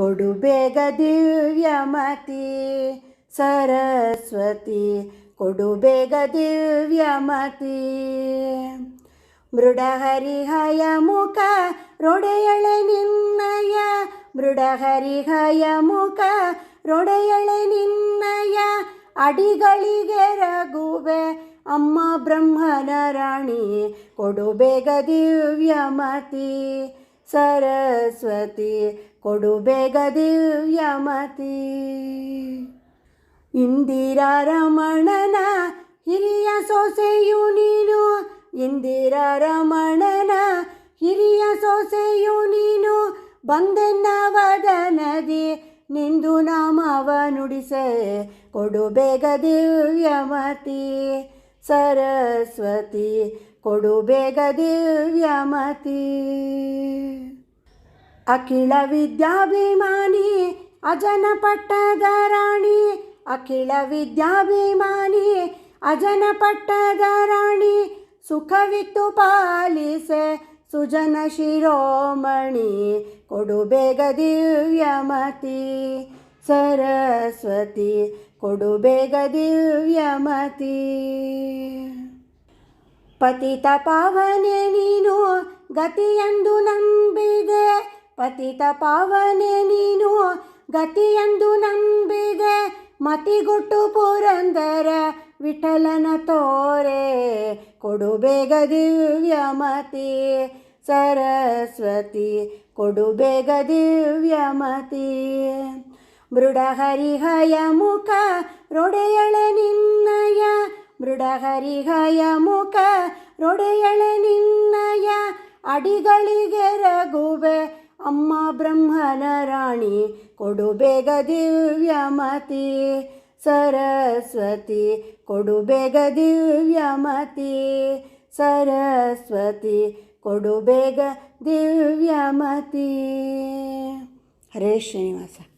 ಕೊಡು ಬೇಗ ದಿವ್ಯಮತಿ ಸರಸ್ವತಿ, ಕೊಡು ಬೇಗ ದಿವ್ಯಮತಿ. ಮೃಡಹರಿಹಯ ಮುಖ ರೊಡೆಯಳೆ ನಿನ್ನಯ, ಮೃಡಹರಿಹಯ ಮುಖ ರೊಡೆಯಳೆ ನಿನ್ನಯ, ಅಡಿಗಳಿಗೆ ರಘುವೆ ಅಮ್ಮ ಬ್ರಹ್ಮನ ರಾಣಿ, ಕೊಡು ಬೇಗ ದಿವ್ಯಮತಿ ಸರಸ್ವತಿ, ಕೊಡು ಬೇಗ ದಿವ್ಯಮತಿ. ಇಂದಿರಾ ರಮಣನ ಹಿರಿಯ ಸೊಸೆಯು ನೀನು, ಇಂದಿರಾ ರಮಣನ ಹಿರಿಯ ಸೊಸೆಯು ನೀನು, ಬಂದೆನ್ನ ವದನದಿ ನಿಂದು ನಾಮವ ನುಡಿಸೆ, ಕೊಡು ಬೇಗ ದಿವ್ಯಮತಿ ಸರಸ್ವತಿ, ಕೊಡು ಬೇಗ ದಿವ್ಯಮತಿ. ಅಖಿಲ ವಿದ್ಯಾಭಿಮಾನಿ ಅಜನ ಪಟ್ಟದ ರಾಣಿ, ಅಖಿಲ ವಿದ್ಯಾಭಿಮಾನಿ ಅಜನ ಪಟ್ಟದ ರಾಣಿ, ಸುಖವಿತ್ತು ಪಾಲಿಸೆ ಸುಜನ ಶಿರೋಮಣಿ, ಕೊಡು ಬೇಗ ದಿವ್ಯಮತಿ ಸರಸ್ವತಿ, ಕೊಡು ಬೇಗ ದಿವ್ಯಮತಿ. ಪತಿತ ಪಾವನೆ ನೀನು ಗತಿಯೆಂದು ನಂಬಿದೆ, ಪತಿತ ಪಾವನೆ ನೀನು ಗತಿಯೆಂದು ನಂಬಿದೆ, ಮತಿಗುಟ್ಟು ಪುರಂದರ ವಿಠಲನ ತೋರೆ, ಕೊಡು ಬೇಗ ದಿವ್ಯಮತಿ ಸರಸ್ವತಿ, ಕೊಡು ಬೇಗ ದಿವ್ಯಮತಿ. ಮೃಡಹರಿಹಯ ಮುಖ ರೊಡೆಯಳೆ ನಿನ್ನಯ, ಮೃಡಹರಿಹಯ ಮುಖ ರೊಡೆಯಳೆ ನಿನ್ನಯ, ಅಡಿಗಳಿಗೆ ರಘುವೆ ಅಮ್ಮ ಬ್ರಹ್ಮನ ರಾಣಿ, ಕೊಡು ಬೇಗ ದಿವ್ಯಮತಿ ಸರಸ್ವತಿ, ಕೊಡು ಬೇಗ ದಿವ್ಯಮತಿ ಸರಸ್ವತಿ, ಕೊಡು ಬೇಗ ದಿವ್ಯಮತಿ. ಹರೇ ಶ್ರೀನಿವಾಸ.